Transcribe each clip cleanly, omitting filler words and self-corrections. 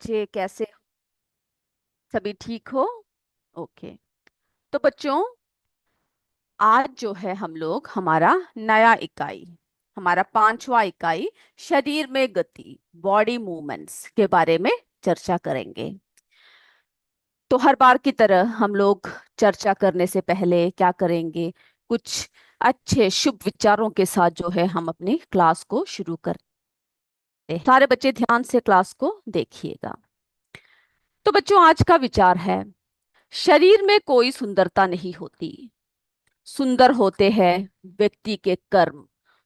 बच्चे कैसे हो? सभी ठीक हो? ओके। तो बच्चों, आज जो है हम लोग हमारा नया इकाई, हमारा पांचवा इकाई शरीर में गति, बॉडी मूवमेंट्स के बारे में चर्चा करेंगे। तो हर बार की तरह हम लोग चर्चा करने से पहले क्या करेंगे, कुछ अच्छे शुभ विचारों के साथ जो है हम अपनी क्लास को शुरू करते हैं। सारे बच्चे ध्यान से क्लास को देखिएगा। तो बच्चों, आज का विचार है, शरीर में कोई सुंदरता नहीं होती। सुंदर होते हैं व्यक्ति के कर्म,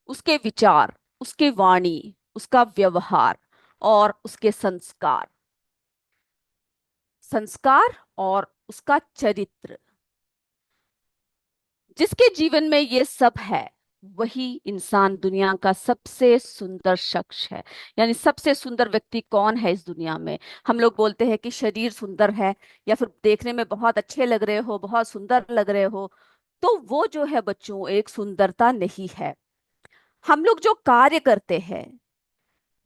उसके विचार, उसके वाणी, उसका व्यवहार और उसके संस्कार। संस्कार और उसका चरित्र। जिसके जीवन में ये सब है, वही इंसान दुनिया का सबसे सुंदर शख्स है। यानी सबसे सुंदर व्यक्ति कौन है इस दुनिया में? हम लोग बोलते हैं कि शरीर सुंदर है, या फिर देखने में बहुत अच्छे लग रहे हो, बहुत सुंदर लग रहे हो, तो वो जो है बच्चों एक सुंदरता नहीं है। हम लोग जो कार्य करते हैं,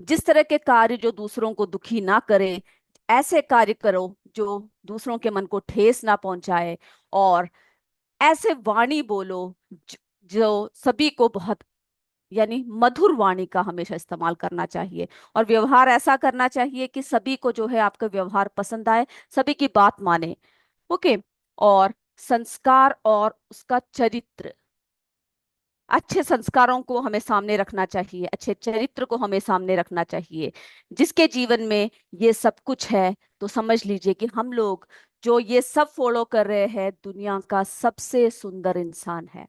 जिस तरह के कार्य जो दूसरों को दुखी ना करे, ऐसे कार्य करो जो दूसरों के मन को ठेस ना पहुंचाए, और ऐसे वाणी बोलो जो सभी को बहुत, यानी मधुर वाणी का हमेशा इस्तेमाल करना चाहिए। और व्यवहार ऐसा करना चाहिए कि सभी को जो है आपका व्यवहार पसंद आए, सभी की बात माने। ओके। और संस्कार और उसका चरित्र, अच्छे संस्कारों को हमें सामने रखना चाहिए, अच्छे चरित्र को हमें सामने रखना चाहिए। जिसके जीवन में ये सब कुछ है, तो समझ लीजिए कि हम लोग जो ये सब फॉलो कर रहे हैं, दुनिया का सबसे सुंदर इंसान है।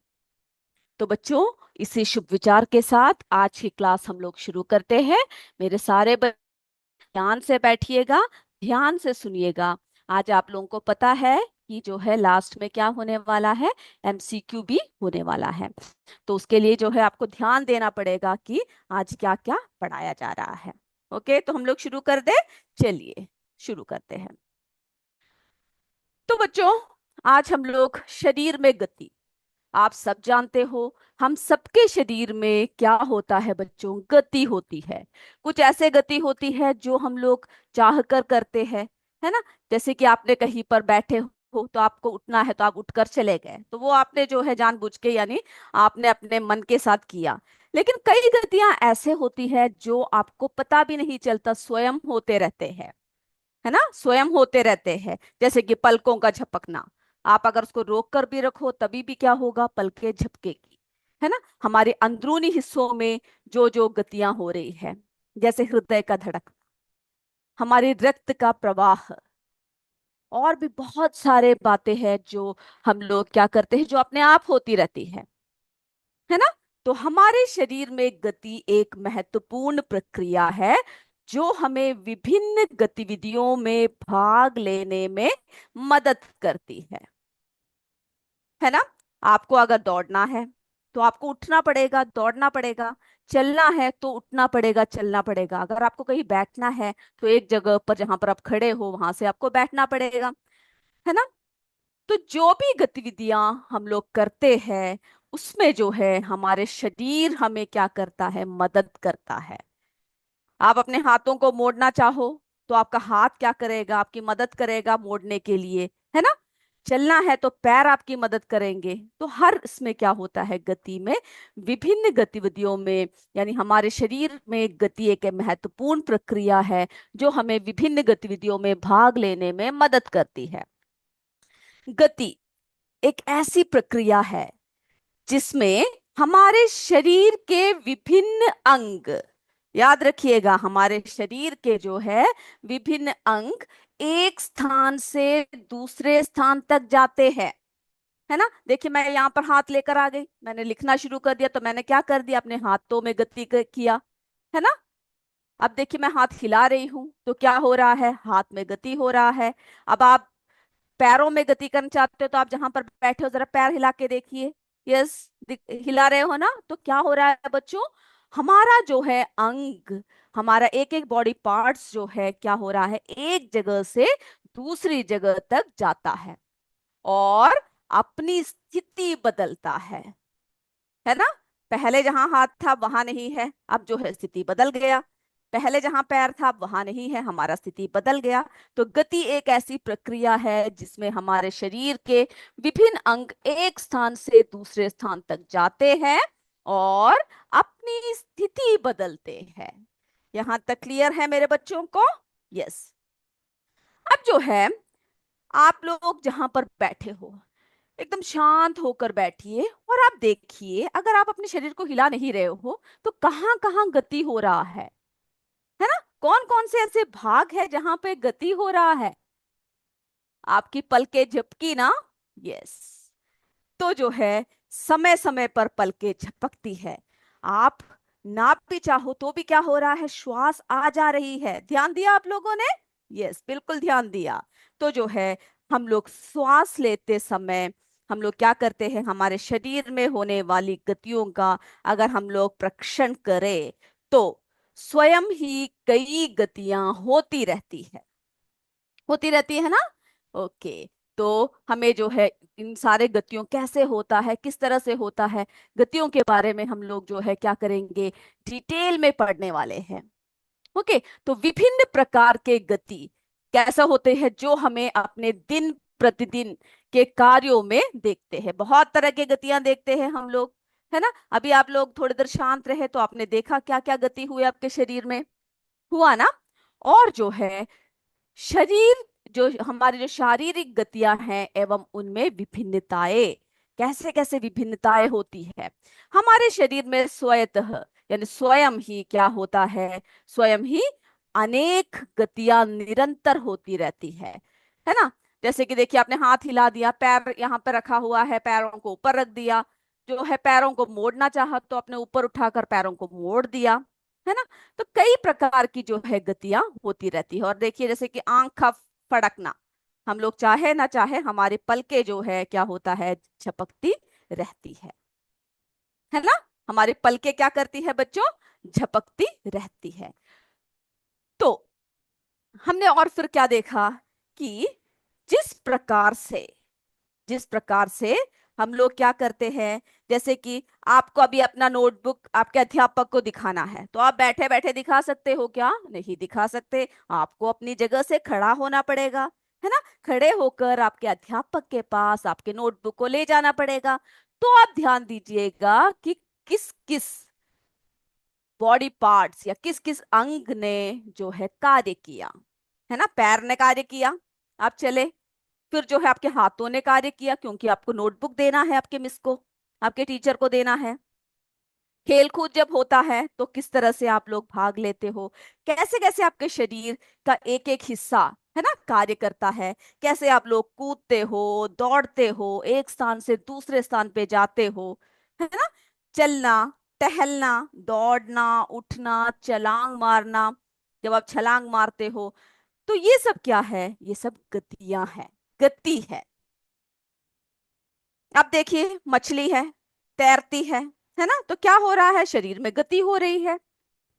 तो बच्चों, इसी शुभ विचार के साथ आज की क्लास हम लोग शुरू करते हैं। मेरे सारे ध्यान से बैठिएगा, ध्यान से सुनिएगा। आज आप लोगों को पता है कि जो है लास्ट में क्या होने वाला है, एमसीक्यू भी होने वाला है। तो उसके लिए जो है आपको ध्यान देना पड़ेगा कि आज क्या क्या पढ़ाया जा रहा है। ओके, तो हम लोग शुरू कर दे। चलिए शुरू करते हैं। तो बच्चों, आज हम लोग शरीर में गति, आप सब जानते हो, हम सबके शरीर में क्या होता है बच्चों, गति होती है। कुछ ऐसे गति होती है जो हम लोग चाह कर करते हैं, है ना? जैसे कि आपने कहीं पर बैठे हो तो आपको उठना है, तो आप उठकर चले गए, तो वो आपने जो है जानबूझ के, यानी आपने अपने मन के साथ किया। लेकिन कई गतियां ऐसे होती है जो आपको पता भी नहीं चलता, स्वयं होते रहते हैं, है ना? स्वयं होते रहते हैं। जैसे कि पलकों का झपकना, आप अगर उसको रोक कर भी रखो तभी भी क्या होगा, पलकें झपकेगी, है ना? हमारे अंदरूनी हिस्सों में जो जो गतियां हो रही है, जैसे हृदय का धड़कना, हमारे रक्त का प्रवाह, और भी बहुत सारे बातें हैं जो हम लोग क्या करते हैं, जो अपने आप होती रहती है ना? तो हमारे शरीर में गति एक महत्वपूर्ण प्रक्रिया है, जो हमें विभिन्न गतिविधियों में भाग लेने में मदद करती है ना? आपको अगर दौड़ना है तो आपको उठना पड़ेगा, दौड़ना पड़ेगा। चलना है तो उठना पड़ेगा, चलना पड़ेगा। अगर आपको कहीं बैठना है तो एक जगह पर जहां पर आप खड़े हो वहां से आपको बैठना पड़ेगा, है ना? तो जो भी गतिविधियां हम लोग करते हैं, उसमें जो है हमारे शरीर हमें क्या करता है, मदद करता है। आप अपने हाथों को मोड़ना चाहो तो आपका हाथ क्या करेगा, आपकी मदद करेगा मोड़ने के लिए, है ना? चलना है तो पैर आपकी मदद करेंगे। तो हर इसमें क्या होता है, गति में, विभिन्न गतिविधियों में, यानी हमारे शरीर में गति एक महत्वपूर्ण प्रक्रिया है जो हमें विभिन्न गतिविधियों में भाग लेने में मदद करती है। गति एक ऐसी प्रक्रिया है जिसमें हमारे शरीर के विभिन्न अंग, याद रखिएगा, हमारे शरीर के जो है विभिन्न अंग एक स्थान से दूसरे स्थान तक जाते हैं, है ना? देखिए, मैं यहाँ पर हाथ लेकर आ गई, मैंने लिखना शुरू कर दिया, तो मैंने क्या कर दिया, अपने हाथों में गति किया, है ना? अब देखिए, मैं हाथ हिला रही हूं तो क्या हो रहा है, हाथ में गति हो रहा है। अब आप पैरों में गति करना चाहते हो तो आप जहां पर बैठे हो जरा पैर हिला के देखिए। यस, हिला रहे हो ना? तो क्या हो रहा है बच्चों, हमारा जो है अंग, हमारा एक एक बॉडी पार्ट्स जो है क्या हो रहा है, एक जगह से दूसरी जगह तक जाता है और अपनी स्थिति बदलता है ना? पहले जहां हाथ था वहां नहीं है, अब जो है स्थिति बदल गया। पहले जहां पैर था अब वहां नहीं है, हमारा स्थिति बदल गया। तो गति एक ऐसी प्रक्रिया है जिसमें हमारे शरीर के विभिन्न अंग एक स्थान से दूसरे स्थान तक जाते हैं और अपनी स्थिति बदलते हैं। यहां तक क्लियर है मेरे बच्चों को? यस। अब जो है, आप लोग जहां पर बैठे हो एकदम शांत होकर बैठिए और आप देखिए, अगर आप अपने शरीर को हिला नहीं रहे हो तो कहां कहां गति हो रहा है ना? कौन कौन से ऐसे भाग है जहां पे गति हो रहा है? आपकी पलकें झपकी ना? यस। तो जो है, समय समय पर पलकें झपकती है। आप नाप भी चाहो तो भी क्या हो रहा है, श्वास आ जा रही है। ध्यान दिया आप लोगों ने? यस, बिल्कुल ध्यान दिया। तो जो है, हम लोग श्वास लेते समय हम लोग क्या करते हैं, हमारे शरीर में होने वाली गतियों का अगर हम लोग प्रक्षण करें तो स्वयं ही कई गतियां होती रहती है ना? ओके। तो हमें जो है इन सारे गतियों कैसे होता है, किस तरह से होता है, गतियों के बारे में हम लोग जो है क्या करेंगे, डिटेल में पढ़ने वाले हैं। ओके। तो विभिन्न प्रकार के गति कैसे होते हैं जो हमें अपने दिन प्रतिदिन के कार्यों में देखते हैं। बहुत तरह के गतियां देखते हैं हम लोग, है ना? अभी आप लोग थोड़ी देर शांत रहे तो आपने देखा क्या क्या गति हुई आपके शरीर में, हुआ ना? और जो है, शरीर जो हमारी जो शारीरिक गतियां हैं एवं उनमें विभिन्नताएं, कैसे कैसे विभिन्नताएं होती है हमारे शरीर में स्वयतः, यानी स्वयं ही क्या होता है, स्वयं ही अनेक गतियां निरंतर होती रहती है ना? जैसे कि देखिए, आपने हाथ हिला दिया, पैर यहाँ पे रखा हुआ है, पैरों को ऊपर रख दिया, जो है पैरों को मोड़ना चाहा तो आपने ऊपर उठाकर पैरों को मोड़ दिया, है ना? तो कई प्रकार की जो है गतियां होती रहती है। और देखिए, जैसे कि आंख का फड़कना, हम लोग चाहे ना चाहे हमारे पलके जो है क्या होता है, झपकती रहती है ना? हमारी पलके क्या करती है बच्चों, झपकती रहती है। तो हमने और फिर क्या देखा कि जिस प्रकार से जिस प्रकार से हम लोग क्या करते हैं, जैसे कि आपको अभी अपना नोटबुक आपके अध्यापक को दिखाना है तो आप बैठे बैठे दिखा सकते हो क्या? नहीं दिखा सकते, आपको अपनी जगह से खड़ा होना पड़ेगा, है ना? खड़े होकर आपके अध्यापक के पास आपके नोटबुक को ले जाना पड़ेगा। तो आप ध्यान दीजिएगा कि किस किस बॉडी पार्ट्स या किस किस अंग ने जो है कार्य किया, है ना? पैर ने कार्य किया, आप चले। फिर जो है आपके हाथों ने कार्य किया, क्योंकि आपको नोटबुक देना है आपके मिस को, आपके टीचर को देना है। खेल कूद जब होता है तो किस तरह से आप लोग भाग लेते हो, कैसे कैसे आपके शरीर का एक एक हिस्सा, है ना, कार्य करता है। कैसे आप लोग कूदते हो, दौड़ते हो, एक स्थान से दूसरे स्थान पे जाते हो, है ना? चलना, टहलना, दौड़ना, उठना, छलांग मारना। जब आप छलांग मारते हो तो ये सब क्या है, ये सब गतियां हैं, गति अब देखिए, मछली है, तैरती है ना? तो क्या हो रहा है, शरीर में गति हो रही है।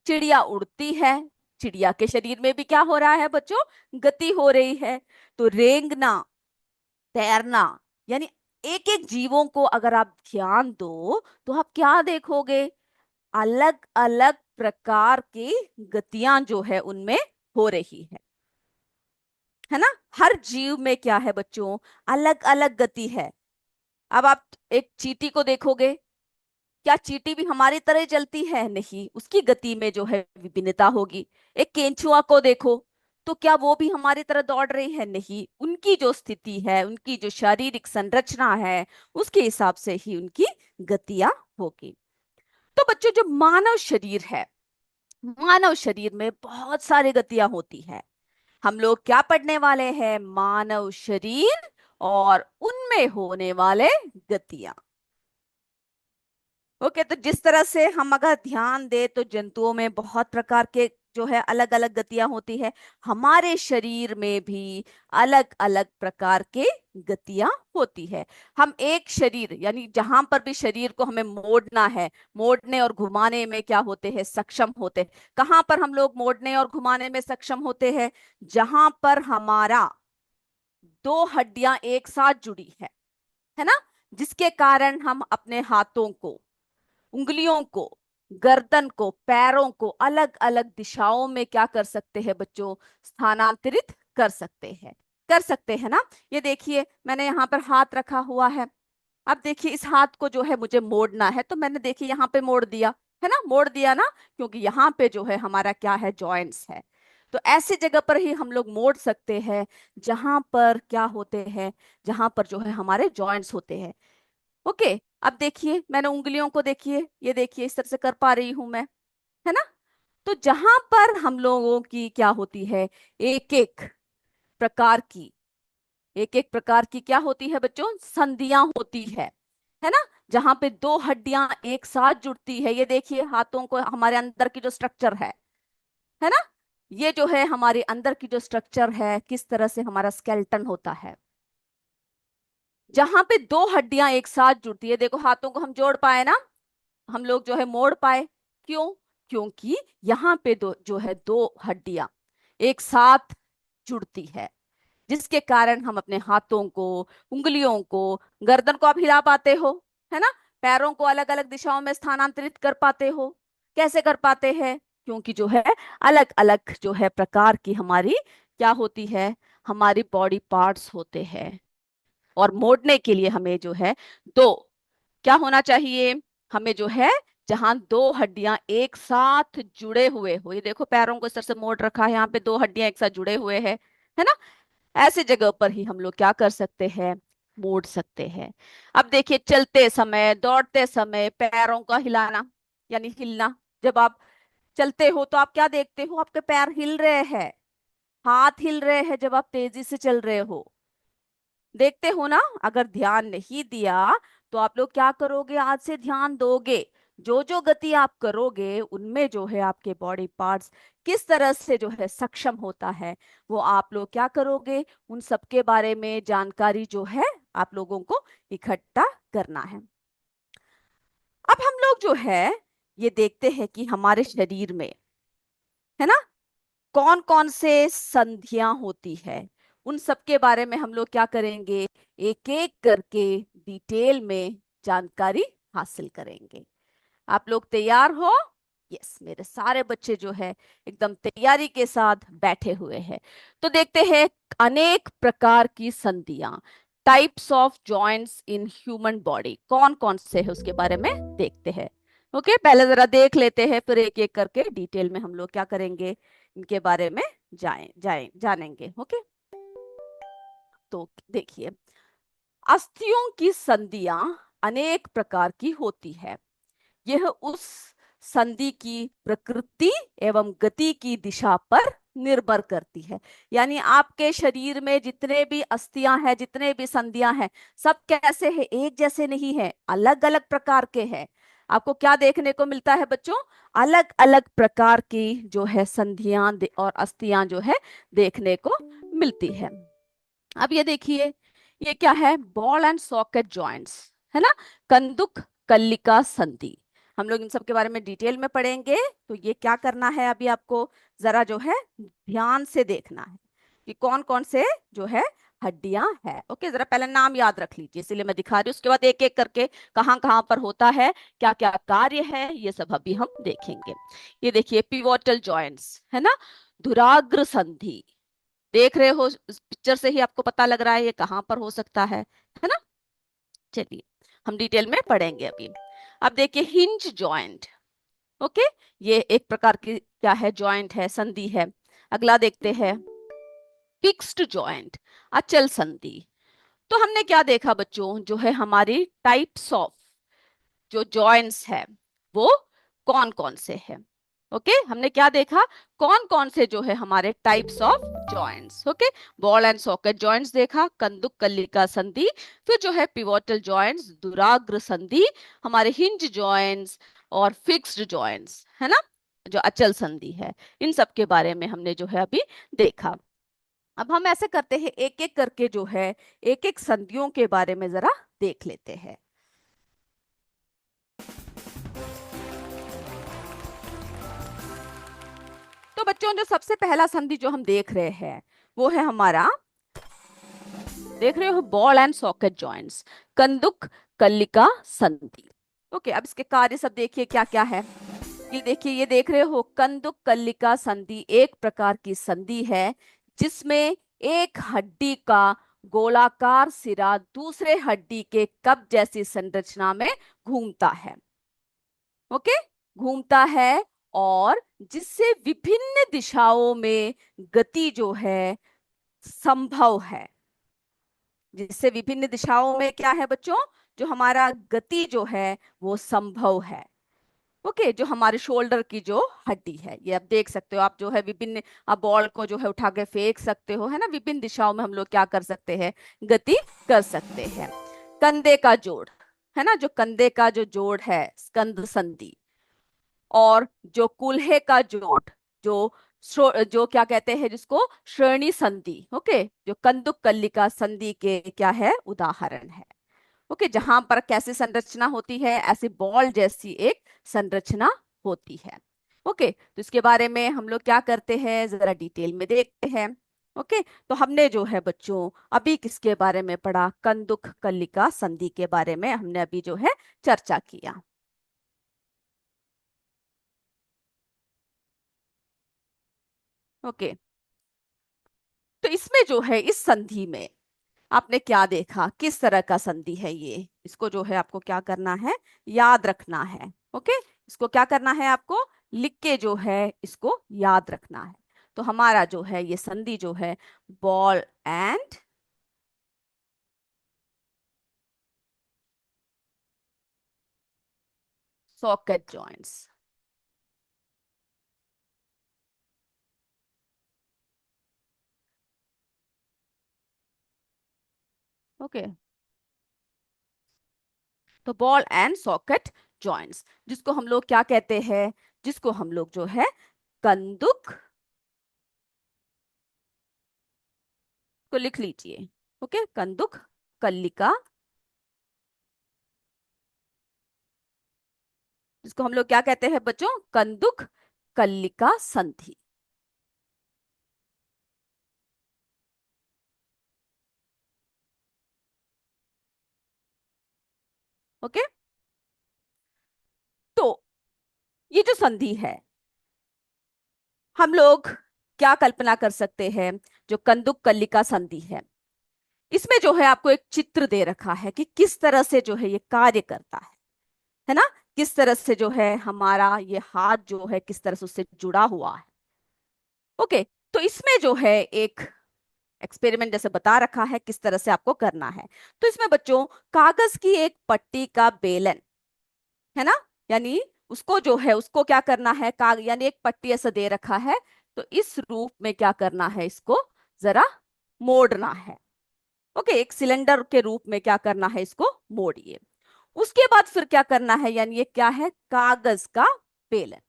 चिड़िया उड़ती है, चिड़िया के शरीर में भी क्या हो रहा है बच्चों, गति हो रही है। तो रेंगना, तैरना, यानी एक एक जीवों को अगर आप ध्यान दो तो आप क्या देखोगे, अलग अलग प्रकार की गतियां जो है उनमें हो रही है ना? हर जीव में क्या है बच्चों, अलग अलग गति है। अब आप एक चींटी को देखोगे, क्या चींटी भी हमारी तरह ही चलती है? नहीं, उसकी गति में जो है विभिन्नता होगी। एक केंचुआ को देखो, तो क्या वो भी हमारी तरह दौड़ रही है? नहीं, उनकी जो स्थिति है, उनकी जो शारीरिक संरचना है, उसके हिसाब से ही उनकी गतियां होगी। तो बच्चों, जो मानव शरीर है, मानव शरीर में बहुत सारी गतियां होती है। हम लोग क्या पढ़ने वाले हैं, मानव शरीर और उनमें होने वाले गतियां। ओके। तो जिस तरह से हम अगर ध्यान दे तो जंतुओं में बहुत प्रकार के जो है अलग अलग गतियां होती है, हमारे शरीर में भी अलग अलग प्रकार के गतियां होती है। हम एक शरीर, यानी जहां पर भी शरीर को हमें मोड़ना है, मोड़ने और घुमाने में क्या होते हैं, सक्षम होते हैं। कहां पर हम लोग मोड़ने और घुमाने में सक्षम होते हैं, जहां पर हमारा दो हड्डियां एक साथ जुड़ी है ना? जिसके कारण हम अपने हाथों को, उंगलियों को गर्दन को, पैरों को अलग अलग दिशाओं में क्या कर सकते हैं बच्चों, स्थानांतरित कर सकते हैं ना। ये देखिए मैंने यहाँ पर हाथ रखा हुआ है। अब देखिए इस हाथ को जो है मुझे मोड़ना है, तो मैंने देखिए यहाँ पे मोड़ दिया, है ना, मोड़ दिया ना, क्योंकि यहाँ पे जो है हमारा क्या है, जॉइंट्स है। तो ऐसी जगह पर ही हम लोग मोड़ सकते हैं जहां पर क्या होते हैं, जहां पर जो है हमारे जॉइंट्स होते हैं। ओके। अब देखिए मैंने उंगलियों को देखिए, ये देखिए इस तरह से कर पा रही हूं मैं, है ना। तो जहां पर हम लोगों की क्या होती है, एक एक प्रकार की एक एक प्रकार की क्या होती है बच्चों, संधियां होती है ना। जहां पे दो हड्डियां एक साथ जुड़ती है, ये देखिए हाथों को, हमारे अंदर की जो स्ट्रक्चर है ना, ये जो है हमारे अंदर की जो स्ट्रक्चर है, किस तरह से हमारा स्केलेटन होता है, जहां पे दो हड्डियां एक साथ जुड़ती है। देखो हाथों को हम जोड़ पाए ना, हम लोग जो है मोड़ पाए, क्यों, क्योंकि यहाँ पे दो जो है दो हड्डियां एक साथ जुड़ती है, जिसके कारण हम अपने हाथों को, उंगलियों को, गर्दन को आप हिला पाते हो, है ना, पैरों को अलग अलग दिशाओं में स्थानांतरित कर पाते हो। कैसे कर पाते हैं, क्योंकि जो है अलग अलग जो है प्रकार की हमारी क्या होती है, हमारी बॉडी पार्ट्स होते हैं। और मोड़ने के लिए हमें जो है दो क्या होना चाहिए, हमें जो है जहां दो हड्डियां एक साथ जुड़े हुए हो, ये देखो पैरों को इस तरह से मोड़ रखा है, यहाँ पे दो हड्डियां एक साथ जुड़े हुए हैं, है ना। ऐसे जगह पर ही हम लोग क्या कर सकते हैं, मोड़ सकते हैं। अब देखिए चलते समय, दौड़ते समय पैरों का हिलाना यानी हिलना, जब आप चलते हो तो आप क्या देखते हो, आपके पैर हिल रहे हैं, हाथ हिल रहे हैं जब आप तेजी से चल रहे हो, देखते हो ना। अगर ध्यान नहीं दिया तो आप लोग क्या करोगे, आज से ध्यान दोगे, जो जो गति आप करोगे उनमें जो है आपके बॉडी पार्ट्स किस तरह से जो है सक्षम होता है, वो आप लोग क्या करोगे, उन सब के बारे में जानकारी जो है आप लोगों को इकट्ठा करना है। अब हम लोग जो है ये देखते हैं कि हमारे शरीर में, है ना, कौन कौन से संधियां होती है, उन सब के बारे में हम लोग क्या करेंगे, एक एक करके डिटेल में जानकारी हासिल करेंगे। आप लोग तैयार हो? यस, मेरे सारे बच्चे जो है एकदम तैयारी के साथ बैठे हुए हैं। तो देखते हैं अनेक प्रकार की संधियां, types of joints in human body कौन कौन से है उसके बारे में देखते हैं। ओके, पहले जरा देख लेते हैं, फिर एक एक करके डिटेल में हम लोग क्या करेंगे, इनके बारे में जानेंगे। ओके, तो देखिए अस्थियों की संधियां अनेक प्रकार की होती है। यह उस संधि की प्रकृति एवं गति की दिशा पर निर्भर करती है। यानी आपके शरीर में जितने भी अस्थियां हैं, जितने भी संधियां हैं, सब कैसे हैं, एक जैसे नहीं है, अलग अलग प्रकार के हैं। आपको क्या देखने को मिलता है बच्चों, अलग अलग प्रकार की जो है संधियां और अस्थियां जो है देखने को मिलती है। अब ये देखिए, ये क्या है, बॉल एंड सॉकेट जॉइंट्स, है ना, कंदुक कल्लिका संधि। हम लोग इन सब के बारे में डिटेल में पढ़ेंगे। तो ये क्या करना है, अभी आपको जरा जो है ध्यान से देखना है कि कौन कौन से जो है हड्डियां है। ओके, जरा पहले नाम याद रख लीजिए, इसलिए मैं दिखा रही हूँ, उसके बाद एक एक करके कहाँ कहाँ पर होता है, क्या क्या कार्य है, ये सब अभी हम देखेंगे। ये देखिए पिवोटल जॉइंट्स, है ना, धुराग्र संधि, देख रहे हो इस पिक्चर से ही आपको पता लग रहा है ये कहाँ पर हो सकता है ना। चलिए हम डिटेल में पढ़ेंगे अभी। अब देखिए हिंज जॉइंट। ओके, ये एक प्रकार की क्या है, जॉइंट है, संधि है। अगला देखते हैं फिक्स्ड जॉइंट, अचल संधि। तो हमने क्या देखा बच्चों, जो है हमारी टाइप्स ऑफ जो जॉइंट्स है वो कौन कौन से हैं। ओके, हमने क्या देखा, कौन कौन से जो है हमारे types of joints. Okay, ball and socket joints देखा, कंदुक कल्लिका संधि, फिर जो है पिवोटल जॉइंट्स, दुराग्र संधि, हमारे हिंज जॉइंट्स और फिक्स्ड जॉइंट्स, है ना, जो अचल संधि है। इन सब के बारे में हमने जो है अभी देखा। अब हम ऐसे करते हैं, एक एक करके जो है एक एक संधियों के बारे में जरा देख लेते हैं। तो बच्चों जो सबसे पहला संधि जो हम देख रहे हैं वो है हमारा, देख रहे हो, ball and socket joints, कंदुक Kallika संधि। ओके, अब इसके कार्य सब देखिए क्या क्या है। ये देखिए, ये देख रहे हो, कंदुक कल्लिका संधि एक प्रकार की संधि है जिसमें एक हड्डी का गोलाकार सिरा दूसरे हड्डी के कप जैसी संरचना में घूमता है। ओके, घूमता है, और जिससे विभिन्न दिशाओं में गति जो है संभव है। जिससे विभिन्न दिशाओं में क्या है बच्चों, जो हमारा गति जो है वो संभव है। ओके, जो हमारे शोल्डर की जो हड्डी है, ये आप देख सकते हो, आप जो है विभिन्न, आप बॉल को जो है उठा के फेंक सकते हो, है ना, विभिन्न दिशाओं में हम लोग क्या कर सकते हैं, गति कर सकते हैं। कंधे का जोड़, है ना, जो कंधे का जो जोड़ है स्कंध संधि, और जो कूल्हे का जोड़, जो जो क्या कहते हैं जिसको, श्रेणी संधि। ओके, जो कंदुक कल्लिका संधि के क्या है, उदाहरण है। ओके, जहां पर कैसी संरचना होती है, ऐसी बॉल जैसी एक संरचना होती है। ओके, तो इसके बारे में हम लोग क्या करते हैं, जरा डिटेल में देखते हैं। ओके, तो हमने जो है बच्चों अभी किसके बारे में पढ़ा, कंदुक कल्लिका संधि के बारे में हमने अभी जो है चर्चा किया। ओके, तो इसमें जो है, इस संधि में आपने क्या देखा, किस तरह का संधि है ये, इसको जो है आपको क्या करना है, याद रखना है। ओके, इसको क्या करना है आपको, लिख के जो है इसको याद रखना है। तो हमारा जो है ये संधि जो है, ball and socket joints. Okay, तो बॉल एंड सॉकेट जॉइंट्स, जिसको हम लोग क्या कहते हैं, जिसको हम लोग जो है कंदुक, को लिख लीजिए। ओके, कंदुक कल्लिका, जिसको हम लोग क्या कहते हैं बच्चों, कंदुक कल्लिका संधि। ओके, तो ये जो संधि है, हम लोग क्या कल्पना कर सकते हैं, जो कंदुक कल्लिका संधि है, इसमें जो है आपको एक चित्र दे रखा है कि किस तरह से जो है ये कार्य करता है ना, किस तरह से जो है हमारा ये हाथ जो है किस तरह से उससे जुड़ा हुआ है। ओके, तो इसमें जो है एक एक्सपेरिमेंट जैसे बता रखा है किस तरह से आपको करना है। तो इसमें बच्चों कागज की एक पट्टी का बेलन, है ना, यानी उसको जो है उसको क्या करना है, काग यानी एक पट्टी ऐसा दे रखा है, तो इस रूप में क्या करना है, इसको जरा मोड़ना है। ओके, एक सिलेंडर के रूप में क्या करना है, इसको मोड़िए। उसके बाद फिर क्या करना है, यानी ये क्या है, कागज का बेलन।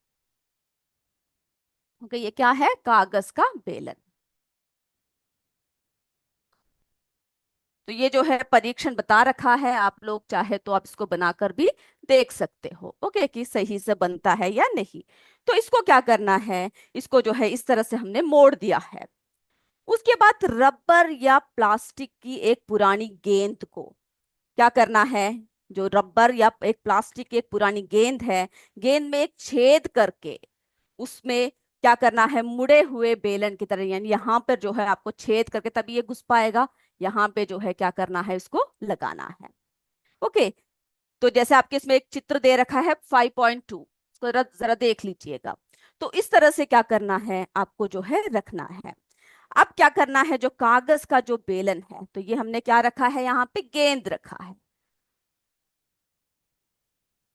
ओके, ये क्या है, कागज का बेलन। तो ये जो है परीक्षण बता रखा है, आप लोग चाहे तो आप इसको बनाकर भी देख सकते हो। ओके, कि सही से बनता है या नहीं। तो इसको क्या करना है, इसको जो है इस तरह से हमने मोड़ दिया है। उसके बाद रबर या प्लास्टिक की एक पुरानी गेंद को क्या करना है, जो रबर या एक प्लास्टिक की एक पुरानी गेंद है, गेंद में एक छेद करके उसमें क्या करना है, मुड़े हुए बेलन की तरह, यानी यहाँ पर जो है आपको छेद करके तभी ये घुस पाएगा, यहाँ पे जो है क्या करना है, इसको लगाना है। ओके, तो जैसे आपके इसमें एक चित्र दे रखा है 5.2, इसको जरा जरा देख लीजिएगा। तो इस तरह से क्या करना है, आपको जो है रखना है। अब क्या करना है, जो कागज का जो बेलन है, तो ये हमने क्या रखा है, यहाँ पे गेंद रखा है।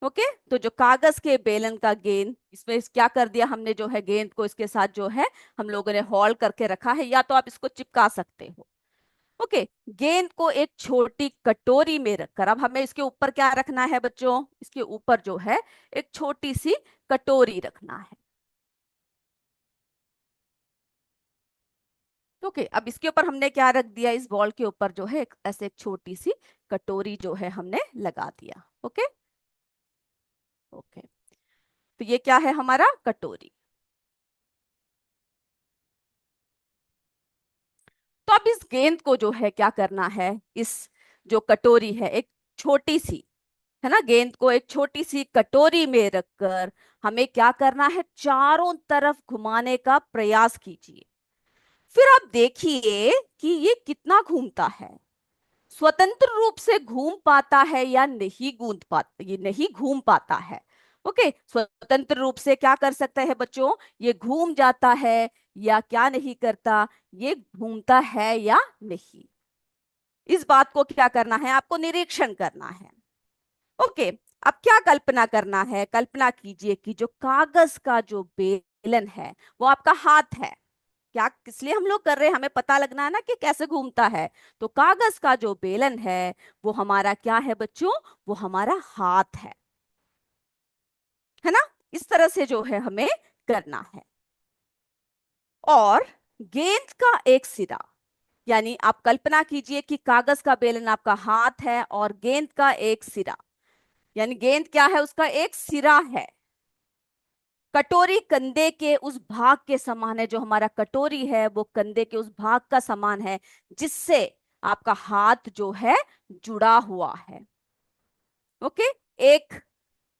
ओके, तो जो कागज के बेलन का गेंद, इसमें क्या कर दिया हमने, जो है गेंद को इसके साथ जो है हम लोगों ने हॉल करके रखा है, या तो आप इसको चिपका सकते हो। ओके, गेंद को एक छोटी कटोरी में रखकर, अब हमें इसके ऊपर क्या रखना है बच्चों, इसके ऊपर जो है एक छोटी सी कटोरी रखना है। ओके, अब इसके ऊपर हमने क्या रख दिया, इस बॉल के ऊपर जो है ऐसे एक छोटी सी कटोरी जो है हमने लगा दिया। ओके, ओके, तो ये क्या है, हमारा कटोरी। तो अब इस गेंद को जो है क्या करना है, इस जो कटोरी है एक छोटी सी, है ना। गेंद को एक छोटी सी कटोरी में रखकर हमें क्या करना है, चारों तरफ घुमाने का प्रयास कीजिए। फिर आप देखिए कि ये कितना घूमता है, स्वतंत्र रूप से घूम पाता है या नहीं, घूम पाता, ये नहीं घूम पाता है। ओके, स्वतंत्र रूप से क्या कर सकता है बच्चों, ये घूम जाता है या क्या नहीं करता, ये घूमता है या नहीं। इस बात को क्या करना है, आपको निरीक्षण करना है। ओके, अब क्या कल्पना करना है, कल्पना कीजिए कि जो कागज का जो बेलन है वो आपका हाथ है। क्या किस लिए हम लोग कर रहे हैं, हमें पता लगना है ना कि कैसे घूमता है। तो कागज का जो बेलन है वो हमारा क्या है बच्चों, वो हमारा हाथ है ना। इस तरह से जो है हमें करना है। और गेंद का एक सिरा, यानी आप कल्पना कीजिए कि कागज का बेलन आपका हाथ है और गेंद का एक सिरा, यानी गेंद क्या है, उसका एक सिरा है। कटोरी कंधे के उस भाग के समान है, जो हमारा कटोरी है वो कंधे के उस भाग का समान है जिससे आपका हाथ जो है जुड़ा हुआ है। ओके, एक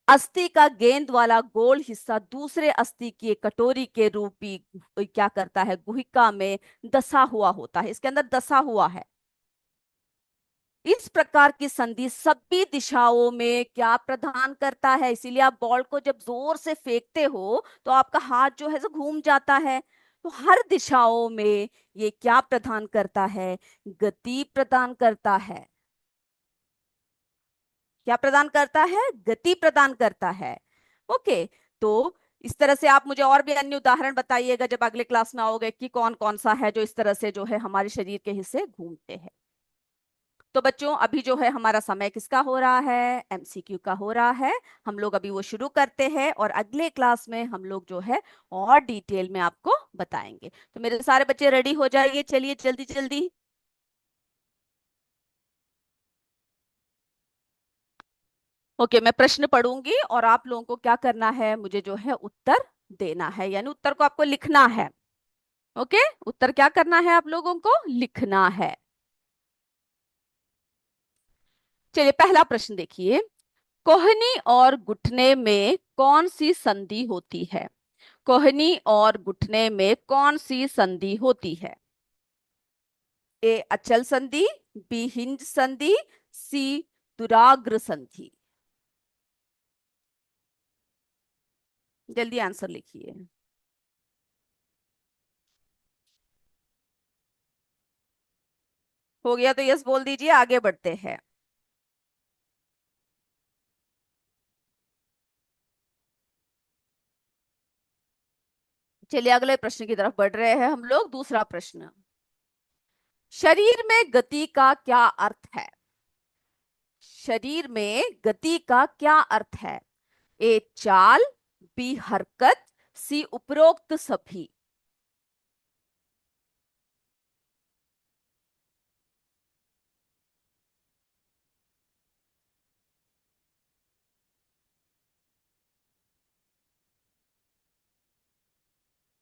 अस्थि का गेंद वाला गोल हिस्सा दूसरे अस्थि की एक कटोरी के रूपी क्या करता है, गुहिका में दसा हुआ होता है, इसके अंदर दसा हुआ है। इस प्रकार की संधि सभी दिशाओं में क्या प्रदान करता है, इसीलिए आप बॉल को जब जोर से फेंकते हो तो आपका हाथ जो है घूम जाता है। तो हर दिशाओं में ये क्या प्रदान करता है, गति प्रदान करता है। क्या प्रदान करता है, गति प्रदान करता है। ओके, तो इस तरह से आप मुझे और भी अन्य उदाहरण बताइएगा जब अगले क्लास में आओगे कि कौन कौन सा है जो इस तरह से जो है हमारे शरीर के हिस्से घूमते हैं। तो बच्चों अभी जो है हमारा समय किसका हो रहा है, एमसीक्यू का हो रहा है। हम लोग अभी वो शुरू करते हैं और अगले क्लास में हम लोग जो है और डिटेल में आपको बताएंगे। तो मेरे सारे बच्चे रेडी हो जाइए, चलिए जल्दी जल्दी। ओके, मैं प्रश्न पढ़ूंगी और आप लोगों को क्या करना है, मुझे जो है उत्तर देना है, यानी उत्तर को आपको लिखना है। ओके, उत्तर क्या करना है, आप लोगों को लिखना है। चलिए पहला प्रश्न देखिए, कोहनी और घुटने में कौन सी संधि होती है। कोहनी और घुटने में कौन सी संधि होती है। ए अचल संधि, बी हिंज संधि, सी दुराग्र संधि। जल्दी आंसर लिखिए। हो गया तो यस बोल दीजिए, आगे बढ़ते हैं। चलिए अगले प्रश्न की तरफ बढ़ रहे हैं हम लोग। दूसरा प्रश्न, शरीर में गति का क्या अर्थ है। शरीर में गति का क्या अर्थ है। ए चाल, बी हरकत, सी उपरोक्त सभी।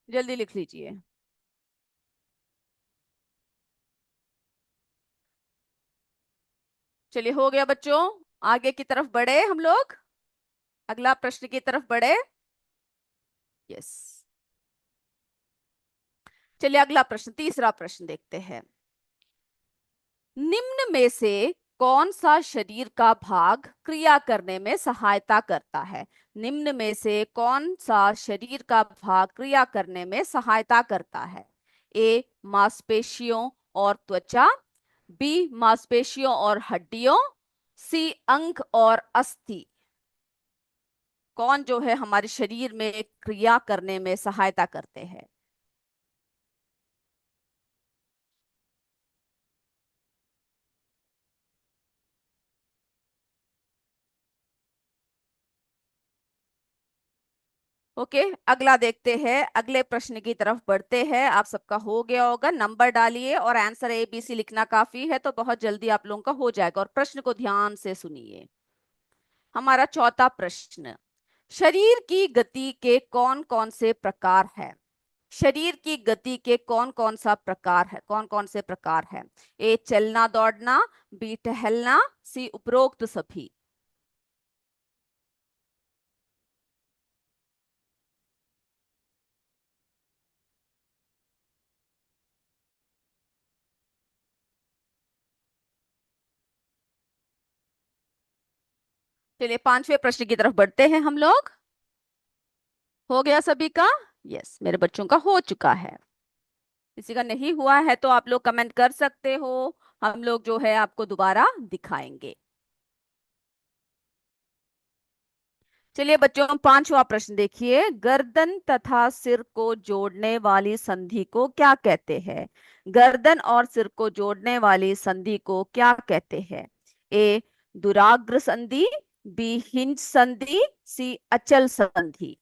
जल्दी लिख लीजिए। चलिए हो गया बच्चों, आगे की तरफ बढ़े हम लोग, अगला प्रश्न की तरफ बढ़े। यस, चलिए अगला प्रश्न, तीसरा प्रश्न देखते हैं। निम्न में से कौन सा शरीर का भाग क्रिया करने में सहायता करता है। निम्न में से कौन सा शरीर का भाग क्रिया करने में सहायता करता है। ए मांसपेशियों और त्वचा, बी मांसपेशियों और हड्डियों, सी अंग और अस्थि। कौन जो है हमारे शरीर में क्रिया करने में सहायता करते हैं। ओके, अगला देखते हैं, अगले प्रश्न की तरफ बढ़ते हैं। आप सबका हो गया होगा, नंबर डालिए और आंसर ए बी सी लिखना काफी है, तो बहुत जल्दी आप लोगों का हो जाएगा। और प्रश्न को ध्यान से सुनिए। हमारा चौथा प्रश्न, शरीर की गति के कौन कौन से प्रकार है। शरीर की गति के कौन कौन सा प्रकार है, कौन कौन से प्रकार है। ए चलना दौड़ना, बी टहलना, सी उपरोक्त सभी। चलिए पांचवें प्रश्न की तरफ बढ़ते हैं हम लोग। हो गया सभी का? यस, मेरे बच्चों का हो चुका है। किसी का नहीं हुआ है तो आप लोग कमेंट कर सकते हो। हम लोग जो है आपको दोबारा दिखाएंगे। चलिए बच्चों, पांचवा प्रश्न देखिए। गर्दन तथा सिर को जोड़ने वाली संधि को क्या कहते हैं? गर्दन और सिर को जोड़ने वाली संधि को क्या कहते हैं? ए दुराग्र संधि, बी हिंज संधि, सी अचल संधि।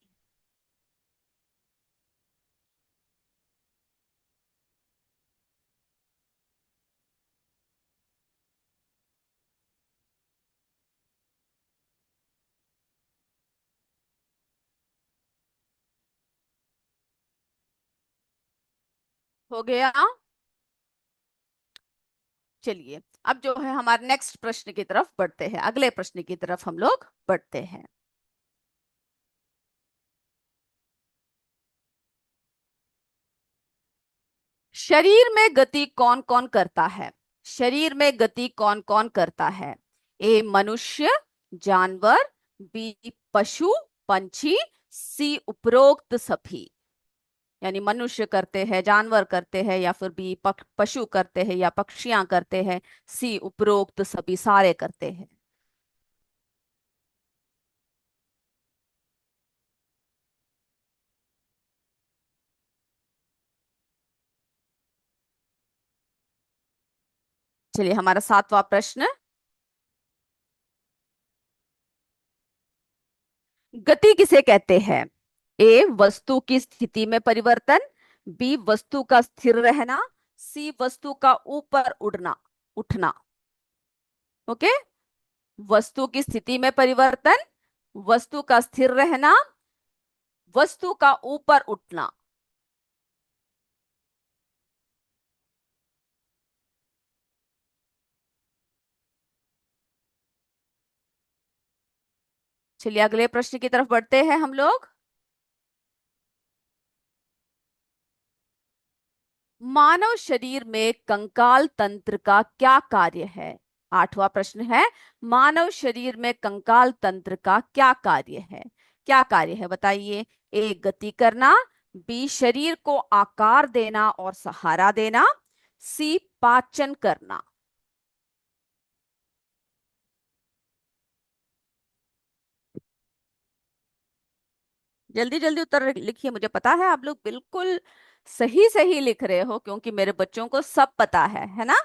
हो गया। चलिए अब जो है हमारे नेक्स्ट प्रश्न की तरफ बढ़ते हैं, अगले प्रश्न की तरफ हम लोग बढ़ते हैं। शरीर में गति कौन कौन करता है? शरीर में गति कौन कौन करता है? ए मनुष्य, जानवर, बी पशु पंछी, सी उपरोक्त सभी। यानी मनुष्य करते हैं, जानवर करते हैं, या फिर बी पशु करते हैं या पक्षियां करते हैं, सी उपरोक्त सभी सारे करते हैं। चलिए हमारा सातवां प्रश्न। गति किसे कहते हैं? ए वस्तु की स्थिति में परिवर्तन, बी वस्तु का स्थिर रहना, सी वस्तु का ऊपर उड़ना उठना। ओके। वस्तु की स्थिति में परिवर्तन, वस्तु का स्थिर रहना, वस्तु का ऊपर उठना। चलिए अगले प्रश्न की तरफ बढ़ते हैं हम लोग। मानव शरीर में कंकाल तंत्र का क्या कार्य है? आठवां प्रश्न है, मानव शरीर में कंकाल तंत्र का क्या कार्य है? क्या कार्य है बताइए। ए गति करना, बी शरीर को आकार देना और सहारा देना, सी पाचन करना। जल्दी जल्दी उत्तर लिखिए, मुझे पता है आप लोग बिल्कुल सही सही लिख रहे हो क्योंकि मेरे बच्चों को सब पता है ना।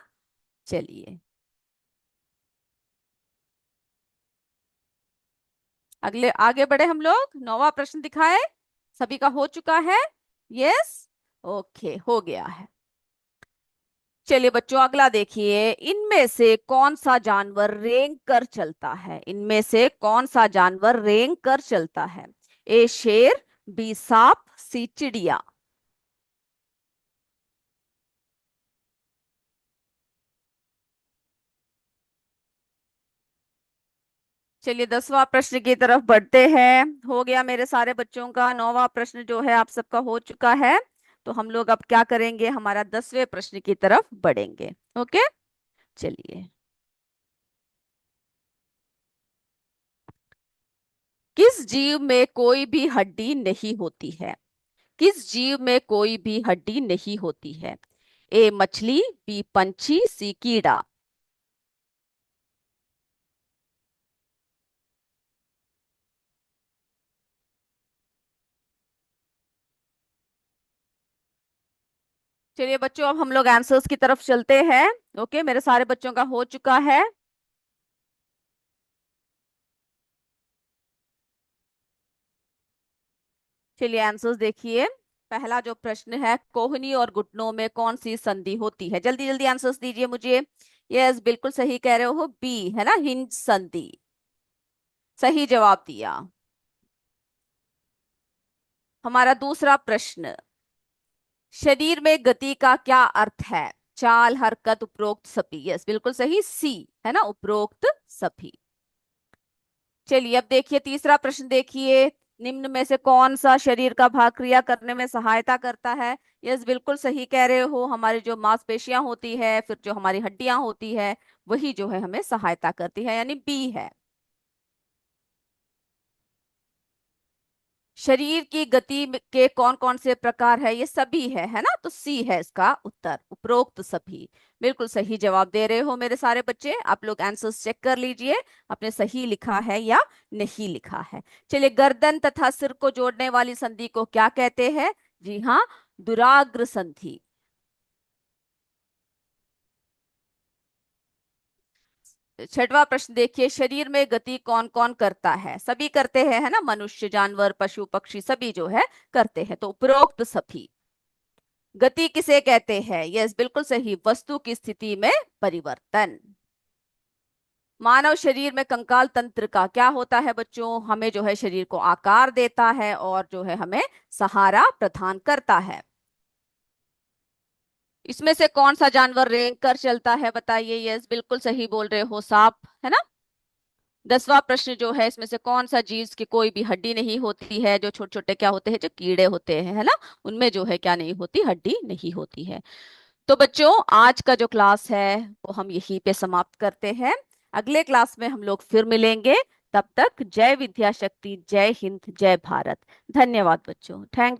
चलिए अगले आगे बढ़े हम लोग। नौवां प्रश्न दिखाए। सभी का हो चुका है? यस। ओके, हो गया है। चलिए बच्चों अगला देखिए। इनमें से कौन सा जानवर रेंग कर चलता है? इनमें से कौन सा जानवर रेंग कर चलता है? ए शेर, बी सांप, सी चिड़िया। चलिए 10वां प्रश्न की तरफ बढ़ते हैं। हो गया मेरे सारे बच्चों का। 9वां प्रश्न जो है आप सबका हो चुका है। तो हम लोग अब क्या करेंगे, हमारा 10वें प्रश्न की तरफ बढ़ेंगे। ओके। चलिए। किस जीव में कोई भी हड्डी नहीं होती है? किस जीव में कोई भी हड्डी नहीं होती है? ए मछली, बी पंछी, सी कीड़ा। चलिए बच्चों अब हम लोग आंसर्स की तरफ चलते हैं। ओके, मेरे सारे बच्चों का हो चुका है। चलिए आंसर्स देखिए। पहला जो प्रश्न है, कोहनी और घुटनों में कौन सी संधि होती है? जल्दी जल्दी आंसर्स दीजिए मुझे। यस, बिल्कुल सही कह रहे हो, बी है ना, हिंज संधि। सही जवाब दिया। हमारा दूसरा प्रश्न, शरीर में गति का क्या अर्थ है? चाल, हरकत, उपरोक्त सभी। यस, बिल्कुल सही, सी है ना, उपरोक्त सभी। चलिए अब देखिए तीसरा प्रश्न देखिए। निम्न में से कौन सा शरीर का भाग क्रिया करने में सहायता करता है? यस, बिल्कुल सही कह रहे हो, हमारी जो मांसपेशियां होती है, फिर जो हमारी हड्डियां होती है, वही जो है हमें सहायता करती है, यानी बी है। शरीर की गति के कौन कौन से प्रकार है? ये सभी है ना? तो सी है इसका उत्तर, उपरोक्त सभी। बिल्कुल सही जवाब दे रहे हो मेरे सारे बच्चे। आप लोग आंसर्स चेक कर लीजिए, आपने सही लिखा है या नहीं लिखा है। चलिए, गर्दन तथा सिर को जोड़ने वाली संधि को क्या कहते हैं? जी हाँ, दुराग्र संधि। छठवां प्रश्न देखिए, शरीर में गति कौन कौन करता है? सभी करते हैं, है ना? मनुष्य, जानवर, पशु, पक्षी सभी जो है करते हैं। तो उपरोक्त सभी। गति किसे कहते हैं? यस, बिल्कुल सही, वस्तु की स्थिति में परिवर्तन। मानव शरीर में कंकाल तंत्र का क्या होता है बच्चों? हमें जो है शरीर को आकार देता है और जो है हमें सहारा प्रदान करता है। इसमें से कौन सा जानवर रेंग कर चलता है? बताइए। यस, बिल्कुल सही बोल रहे हो, सांप, है ना? 10वां प्रश्न जो है, इसमें से कौन सा जीव की कोई भी हड्डी नहीं होती है? जो छोटे छोटे क्या होते हैं, जो कीड़े होते हैं, है ना, उनमें जो है क्या नहीं होती? हड्डी नहीं होती है। तो बच्चों, आज का जो क्लास है वो हम यहीं पे समाप्त करते हैं। अगले क्लास में हम लोग फिर मिलेंगे। तब तक जय विद्या शक्ति, जय हिंद, जय भारत। धन्यवाद बच्चों, थैंक